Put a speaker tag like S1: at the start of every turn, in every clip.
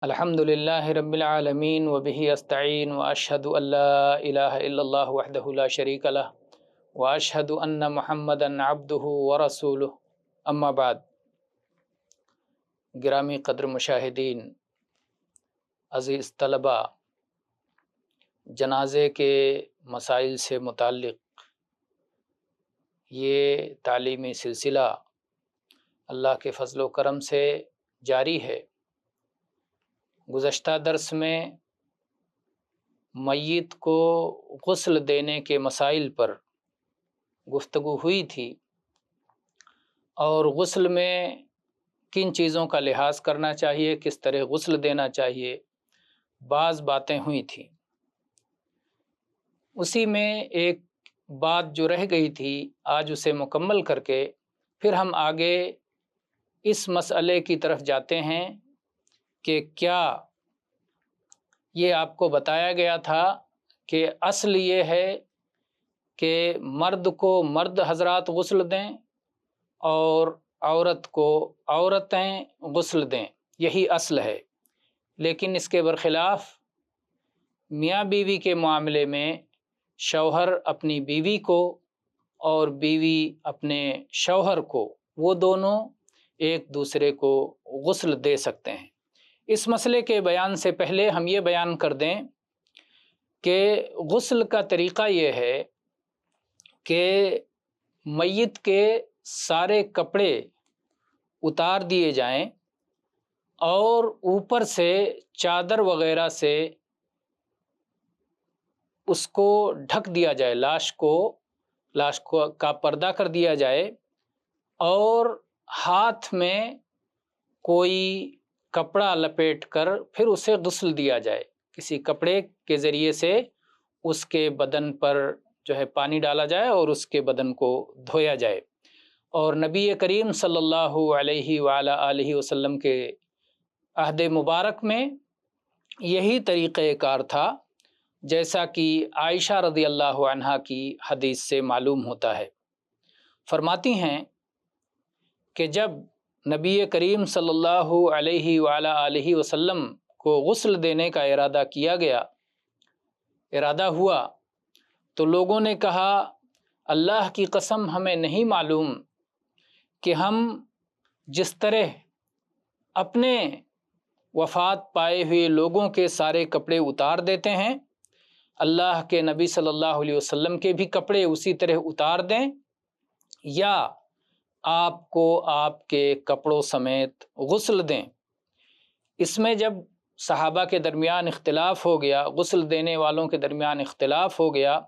S1: الحمدللہ رب العالمین وبہ استعین واشہد ان لا الہ الا اللہ وحدہ لا شریک لہ واشہد ان محمدا عبدہ ورسولہ اما بعد۔ گرامی قدر مشاہدین، عزیز طلباء، جنازے کے مسائل سے متعلق یہ تعلیمی سلسلہ اللہ کے فضل و کرم سے جاری ہے۔ گزشتہ درس میں میت کو غسل دینے کے مسائل پر گفتگو ہوئی تھی اور غسل میں کن چیزوں کا لحاظ کرنا چاہیے، کس طرح غسل دینا چاہیے، بعض باتیں ہوئی تھیں۔ اسی میں ایک بات جو رہ گئی تھی، آج اسے مکمل کر کے پھر ہم آگے اس مسئلے کی طرف جاتے ہیں کہ کیا یہ آپ کو بتایا گیا تھا کہ اصل یہ ہے کہ مرد کو مرد حضرات غسل دیں اور عورت کو عورتیں غسل دیں، یہی اصل ہے۔ لیکن اس کے برخلاف میاں بیوی کے معاملے میں شوہر اپنی بیوی کو اور بیوی اپنے شوہر کو، وہ دونوں ایک دوسرے کو غسل دے سکتے ہیں۔ اس مسئلے کے بیان سے پہلے ہم یہ بیان کر دیں کہ غسل کا طریقہ یہ ہے کہ میت کے سارے کپڑے اتار دیے جائیں اور اوپر سے چادر وغیرہ سے اس کو ڈھک دیا جائے، لاش کو کا پردہ کر دیا جائے، اور ہاتھ میں کوئی کپڑا لپیٹ کر پھر اسے غسل دیا جائے۔ کسی کپڑے کے ذریعے سے اس کے بدن پر پانی ڈالا جائے اور اس کے بدن کو دھویا جائے۔ اور نبی کریم صلی اللہ علیہ وآلہ آلہ وسلم کے عہد مبارک میں یہی طریقہ کار تھا، جیسا کہ عائشہ رضی اللہ عنہا کی حدیث سے معلوم ہوتا ہے۔ فرماتی ہیں کہ جب نبی کریم صلی اللہ علیہ وآلہ آلہ وسلم کو غسل دینے کا ارادہ ہوا تو لوگوں نے کہا، اللہ کی قسم ہمیں نہیں معلوم کہ ہم جس طرح اپنے وفات پائے ہوئے لوگوں کے سارے کپڑے اتار دیتے ہیں، اللہ کے نبی صلی اللہ علیہ وسلم کے بھی کپڑے اسی طرح اتار دیں، یا آپ کو آپ کے کپڑوں سمیت غسل دیں۔ اس میں جب صحابہ کے درمیان اختلاف ہو گیا، غسل دینے والوں کے درمیان اختلاف ہو گیا،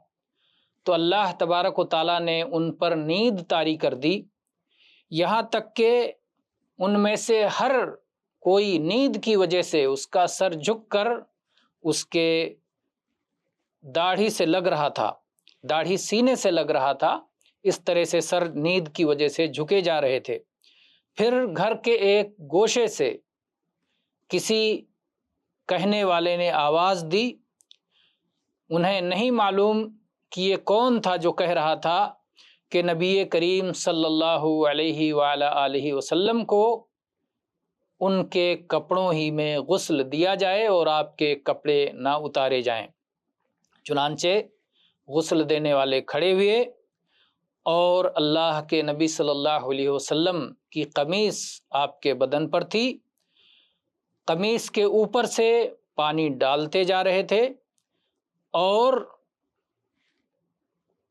S1: تو اللہ تبارک و تعالیٰ نے ان پر نیند طاری کر دی، یہاں تک کہ ان میں سے ہر کوئی نیند کی وجہ سے اس کا سر جھک کر اس کے داڑھی سے لگ رہا تھا، داڑھی سینے سے لگ رہا تھا، اس طرح سے سر نیند کی وجہ سے جھکے جا رہے تھے۔ پھر گھر کے ایک گوشے سے کسی کہنے والے نے آواز دی، انہیں نہیں معلوم کہ یہ کون تھا جو کہہ رہا تھا کہ نبی کریم صلی اللہ علیہ وآلہ آلہ وسلم کو ان کے کپڑوں ہی میں غسل دیا جائے اور آپ کے کپڑے نہ اتارے جائیں۔ چنانچہ غسل دینے والے کھڑے ہوئے اور اللہ کے نبی صلی اللہ علیہ وسلم کی قمیص آپ کے بدن پر تھی، قمیص کے اوپر سے پانی ڈالتے جا رہے تھے اور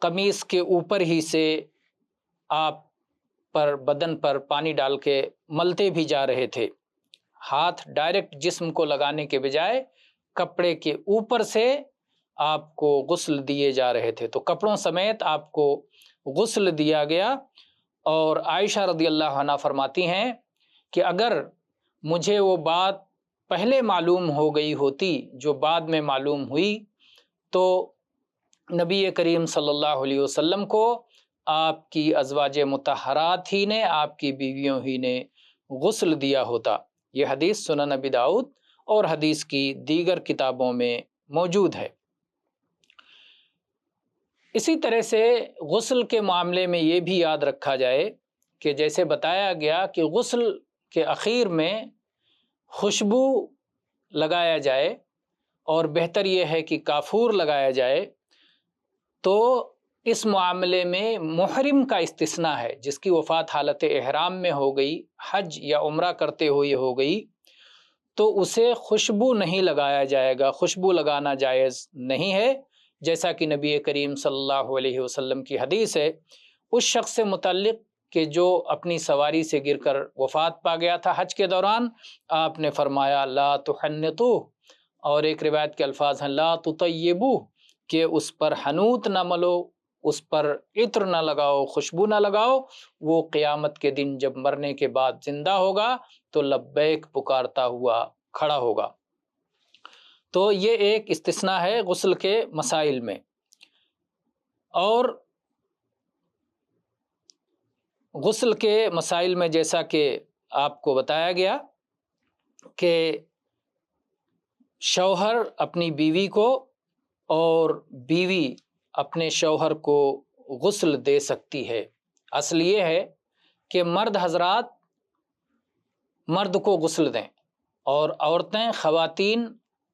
S1: قمیص کے اوپر ہی سے آپ پر بدن پر پانی ڈال کے ملتے بھی جا رہے تھے۔ ہاتھ ڈائریکٹ جسم کو لگانے کے بجائے کپڑے کے اوپر سے آپ کو غسل دیے جا رہے تھے، تو کپڑوں سمیت آپ کو غسل دیا گیا۔ اور عائشہ رضی اللہ عنہا فرماتی ہیں کہ اگر مجھے وہ بات پہلے معلوم ہو گئی ہوتی جو بعد میں معلوم ہوئی، تو نبی کریم صلی اللہ علیہ وسلم کو آپ کی ازواج مطہرات ہی نے، آپ کی بیویوں ہی نے غسل دیا ہوتا۔ یہ حدیث سنن ابی داؤد اور حدیث کی دیگر کتابوں میں موجود ہے۔ اسی طرح سے غسل کے معاملے میں یہ بھی یاد رکھا جائے کہ جیسے بتایا گیا کہ غسل کے اخیر میں خوشبو لگایا جائے اور بہتر یہ ہے کہ کافور لگایا جائے، تو اس معاملے میں محرم کا استثناء ہے، جس کی وفات حالت احرام میں ہو گئی، حج یا عمرہ کرتے ہوئے ہو گئی، تو اسے خوشبو نہیں لگایا جائے گا، خوشبو لگانا جائز نہیں ہے، جیسا کہ نبی کریم صلی اللہ علیہ وسلم کی حدیث ہے اس شخص سے متعلق کہ جو اپنی سواری سے گر کر وفات پا گیا تھا حج کے دوران، آپ نے فرمایا لا تحنطو، اور ایک روایت کے الفاظ ہیں لا تطیبو، کہ اس پر حنوط نہ ملو، اس پر عطر نہ لگاؤ، خوشبو نہ لگاؤ، وہ قیامت کے دن جب مرنے کے بعد زندہ ہوگا تو لبیک پکارتا ہوا کھڑا ہوگا۔ تو یہ ایک استثناء ہے غسل کے مسائل میں۔ اور غسل کے مسائل میں جیسا کہ آپ کو بتایا گیا کہ شوہر اپنی بیوی کو اور بیوی اپنے شوہر کو غسل دے سکتی ہے۔ اصل یہ ہے کہ مرد حضرات مرد کو غسل دیں اور عورتیں خواتین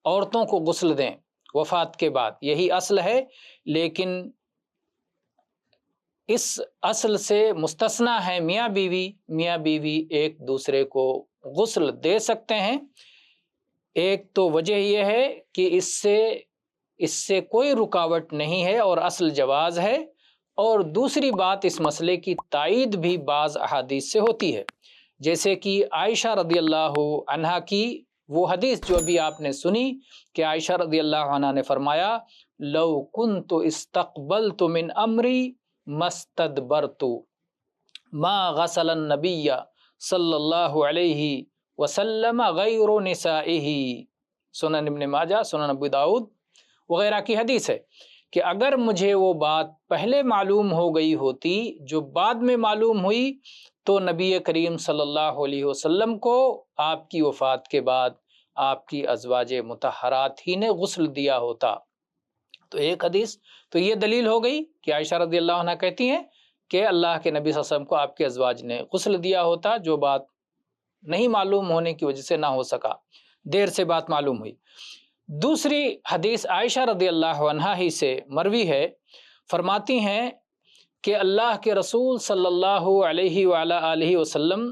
S1: عورتوں کو غسل دیں وفات کے بعد، یہی اصل ہے، لیکن اس اصل سے مستثنیٰ ہے میاں بیوی ایک دوسرے کو غسل دے سکتے ہیں۔ ایک تو وجہ یہ ہے کہ اس سے کوئی رکاوٹ نہیں ہے اور اصل جواز ہے، اور دوسری بات اس مسئلے کی تائید بھی بعض احادیث سے ہوتی ہے، جیسے کہ عائشہ رضی اللہ عنہا کی وہ حدیث جو ابھی آپ نے سنی کہ عائشہ رضی اللہ عنہا نے فرمایا لو کنت استقبلت من امری مستدبرت ما غسل النبی صلی اللہ علیہ وسلم غیر نسائہ، سنن ابن ماجہ، سنن ابو داؤد وغیرہ کی حدیث ہے کہ اگر مجھے وہ بات پہلے معلوم ہو گئی ہوتی جو بعد میں معلوم ہوئی تو نبی کریم صلی اللہ علیہ وسلم کو آپ کی وفات کے بعد آپ کی ازواج مطہرات ہی نے غسل دیا ہوتا۔ تو ایک حدیث تو یہ دلیل ہو گئی کہ عائشہ رضی اللہ عنہ کہتی ہیں کہ اللہ کے نبی صلی اللہ علیہ وسلم کو آپ کے ازواج نے غسل دیا ہوتا، جو بات نہیں معلوم ہونے کی وجہ سے نہ ہو سکا، دیر سے بات معلوم ہوئی۔ دوسری حدیث عائشہ رضی اللہ عنہا ہی سے مروی ہے، فرماتی ہیں کہ اللہ کے رسول صلی اللہ علیہ وآلہ وسلم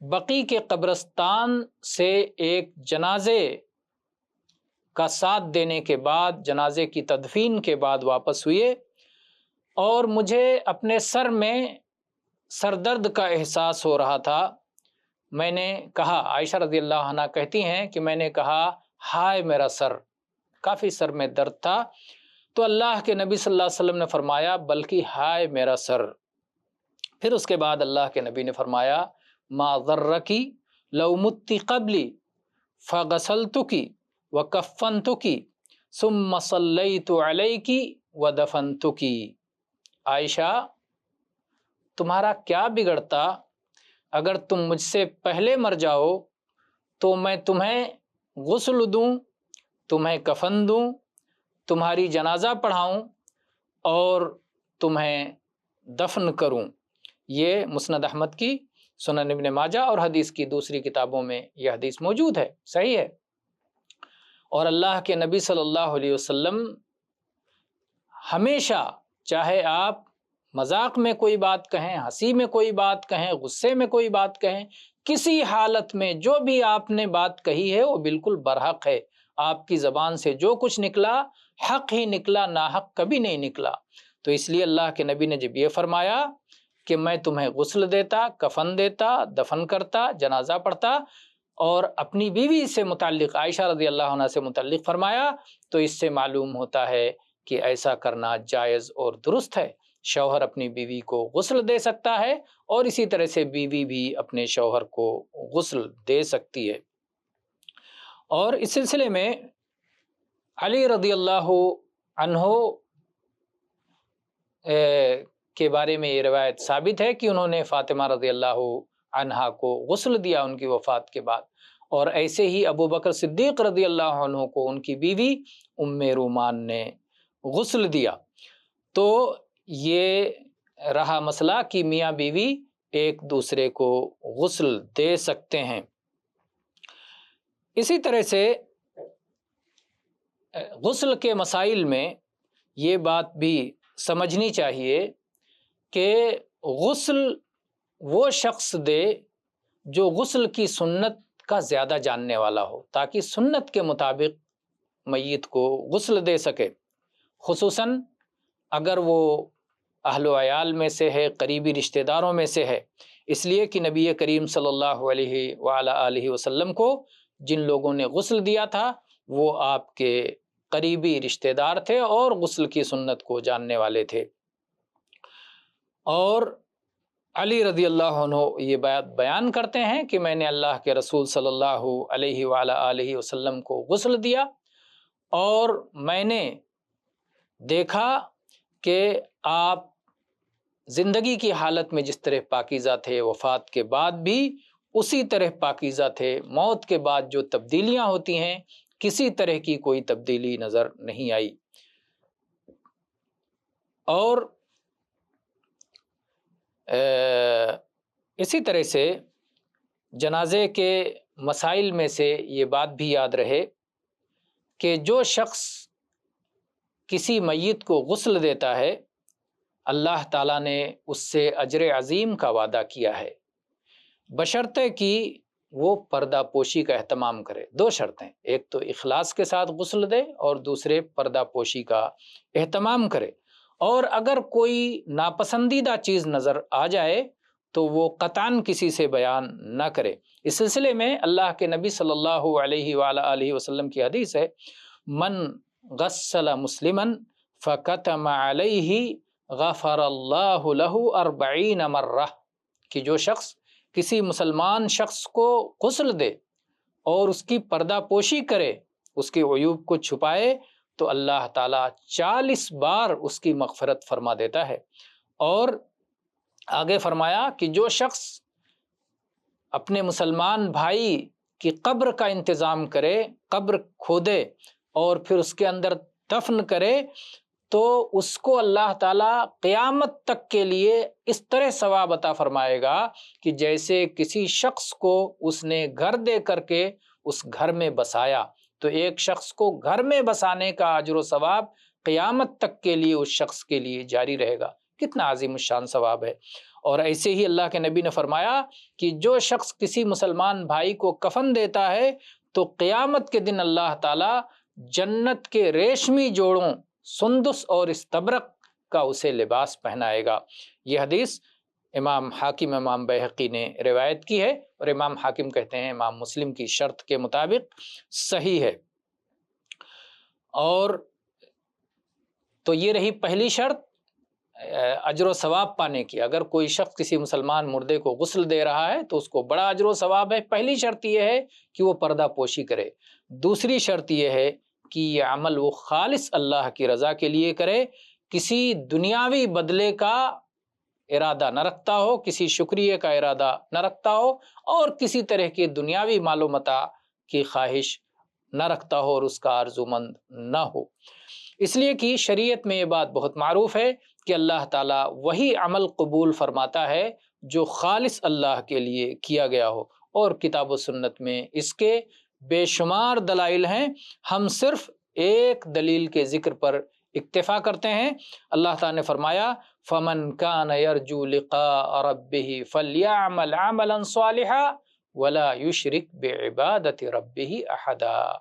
S1: بقیع کے قبرستان سے ایک جنازے کا ساتھ دینے کے بعد، جنازے کی تدفین کے بعد واپس ہوئے، اور مجھے اپنے سر میں سر درد کا احساس ہو رہا تھا۔ میں نے کہا، عائشہ رضی اللہ عنہ کہتی ہیں کہ میں نے کہا ہائے میرا سر، کافی سر میں درد تھا، تو اللہ کے نبی صلی اللہ علیہ وسلم نے فرمایا بلکہ ہائے میرا سر۔ پھر اس کے بعد اللہ کے نبی نے فرمایا ما ضرکی لو متی قبلی فغسلتکی وکفنتکی ثم صلیت علیکی ودفنتکی۔ عائشہ، تمہارا کیا بگڑتا اگر تم مجھ سے پہلے مر جاؤ تو میں تمہیں غسل دوں، تمہیں کفن دوں، تمہاری جنازہ پڑھاؤں اور تمہیں دفن کروں۔ یہ مسند احمد کی، سنن ابن ماجہ اور حدیث کی دوسری کتابوں میں یہ حدیث موجود ہے، صحیح ہے۔ اور اللہ کے نبی صلی اللہ علیہ وسلم ہمیشہ، چاہے آپ مذاق میں کوئی بات کہیں، ہنسی میں کوئی بات کہیں، غصے میں کوئی بات کہیں، کسی حالت میں جو بھی آپ نے بات کہی ہے وہ بالکل برحق ہے، آپ کی زبان سے جو کچھ نکلا حق ہی نکلا، ناحق کبھی نہیں نکلا۔ تو اس لیے اللہ کے نبی نے جب یہ فرمایا کہ میں تمہیں غسل دیتا، کفن دیتا، دفن کرتا، جنازہ پڑھتا، اور اپنی بیوی سے متعلق عائشہ رضی اللہ عنہ سے متعلق فرمایا، تو اس سے معلوم ہوتا ہے کہ ایسا کرنا جائز اور درست ہے۔ شوہر اپنی بیوی کو غسل دے سکتا ہے اور اسی طرح سے بیوی بھی اپنے شوہر کو غسل دے سکتی ہے۔ اور اس سلسلے میں علی رضی اللہ عنہ کے بارے میں یہ روایت ثابت ہے کہ انہوں نے فاطمہ رضی اللہ عنہا کو غسل دیا ان کی وفات کے بعد، اور ایسے ہی ابو بکر صدیق رضی اللہ عنہ کو ان کی بیوی ام رومان نے غسل دیا۔ تو یہ رہا مسئلہ کہ میاں بیوی ایک دوسرے کو غسل دے سکتے ہیں۔ اسی طرح سے غسل کے مسائل میں یہ بات بھی سمجھنی چاہیے کہ غسل وہ شخص دے جو غسل کی سنت کا زیادہ جاننے والا ہو، تاکہ سنت کے مطابق میت کو غسل دے سکے، خصوصاً اگر وہ اہل و عیال میں سے ہے، قریبی رشتہ داروں میں سے ہے۔ اس لیے کہ نبی کریم صلی اللہ علیہ وآلہ وسلم کو جن لوگوں نے غسل دیا تھا وہ آپ کے قریبی رشتہ دار تھے اور غسل کی سنت کو جاننے والے تھے۔ اور علی رضی اللہ عنہ یہ بات بیان کرتے ہیں کہ میں نے اللہ کے رسول صلی اللہ علیہ وآلہ وسلم کو غسل دیا اور میں نے دیکھا کہ آپ زندگی کی حالت میں جس طرح پاکیزہ تھے، وفات کے بعد بھی اسی طرح پاکیزہ تھے، موت کے بعد جو تبدیلیاں ہوتی ہیں کسی طرح کی کوئی تبدیلی نظر نہیں آئی۔ اور اسی طرح سے جنازے کے مسائل میں سے یہ بات بھی یاد رہے کہ جو شخص کسی میت کو غسل دیتا ہے اللہ تعالیٰ نے اس سے اجر عظیم کا وعدہ کیا ہے، بشرطے کہ وہ پردہ پوشی کا اہتمام کرے۔ دو شرطیں، ایک تو اخلاص کے ساتھ غسل دے اور دوسرے پردہ پوشی کا اہتمام کرے، اور اگر کوئی ناپسندیدہ چیز نظر آ جائے تو وہ قطعاً کسی سے بیان نہ کرے۔ اس سلسلے میں اللہ کے نبی صلی اللہ علیہ وآلہ وسلم کی حدیث ہے، من غسل مسلما فکتم علیہ غفر اللہ لہ 40 مرہ، کہ جو شخص کسی مسلمان شخص کو غسل دے اور اس کی پردہ پوشی کرے، اس کے عیوب کو چھپائے، تو اللہ تعالیٰ 40 بار اس کی مغفرت فرما دیتا ہے۔ اور آگے فرمایا کہ جو شخص اپنے مسلمان بھائی کی قبر کا انتظام کرے، قبر کھودے اور پھر اس کے اندر دفن کرے، تو اس کو اللہ تعالیٰ قیامت تک کے لیے اس طرح ثواب عطا فرمائے گا کہ جیسے کسی شخص کو اس نے گھر دے کر کے اس گھر میں بسایا، تو ایک شخص کو گھر میں بسانے کا اجر و ثواب قیامت تک کے لیے اس شخص کے لیے جاری رہے گا۔ کتنا عظیم الشان ثواب ہے۔ اور ایسے ہی اللہ کے نبی نے فرمایا کہ جو شخص کسی مسلمان بھائی کو کفن دیتا ہے تو قیامت کے دن اللہ تعالیٰ جنت کے ریشمی جوڑوں سندس اور استبرق کا اسے لباس پہنائے گا۔ یہ حدیث امام حاکم امام بہقی نے روایت کی ہے، اور امام حاکم کہتے ہیں امام مسلم کی شرط کے مطابق صحیح ہے۔ اور تو یہ رہی پہلی شرط اجر و ثواب پانے کی۔ اگر کوئی شخص کسی مسلمان مردے کو غسل دے رہا ہے تو اس کو بڑا اجر و ثواب ہے۔ پہلی شرط یہ ہے کہ وہ پردہ پوشی کرے۔ دوسری شرط یہ ہے کہ یہ عمل وہ خالص اللہ کی رضا کے لیے کرے، کسی دنیاوی بدلے کا ارادہ نہ رکھتا ہو، کسی شکریہ کا ارادہ نہ رکھتا ہو، اور کسی طرح کی دنیاوی مال و متاع کی خواہش نہ رکھتا ہو اور اس کا آرزومند نہ ہو۔ اس لیے کہ شریعت میں یہ بات بہت معروف ہے کہ اللہ تعالیٰ وہی عمل قبول فرماتا ہے جو خالص اللہ کے لیے کیا گیا ہو، اور کتاب و سنت میں اس کے بے شمار دلائل ہیں۔ ہم صرف ایک دلیل کے ذکر پر اکتفا کرتے ہیں۔ اللہ تعالیٰ نے فرمایا فَمَنْ كَانَ يَرْجُو لِقَاءَ رَبِّهِ فَلْيَعْمَلْ عَمَلًا صَالِحًا وَلَا يُشْرِكْ بِعِبَادَةِ رَبِّهِ أَحَدًا،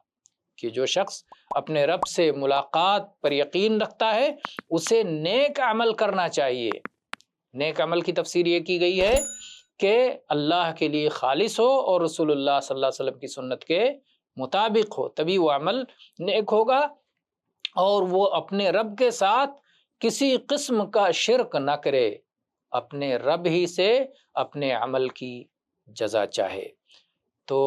S1: کہ جو شخص اپنے رب سے ملاقات پر یقین رکھتا ہے اسے نیک عمل کرنا چاہیے۔ نیک عمل کی تفسیر یہ کی گئی ہے کہ اللہ کے لیے خالص ہو اور رسول اللہ صلی اللہ علیہ وسلم کی سنت کے مطابق ہو، تبھی وہ عمل نیک ہوگا، اور وہ اپنے رب کے ساتھ کسی قسم کا شرک نہ کرے، اپنے رب ہی سے اپنے عمل کی جزا چاہے۔ تو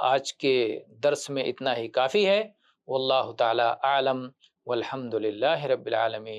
S1: آج کے درس میں اتنا ہی کافی ہے۔ واللہ تعالی اعلم والحمد للہ رب العالمین۔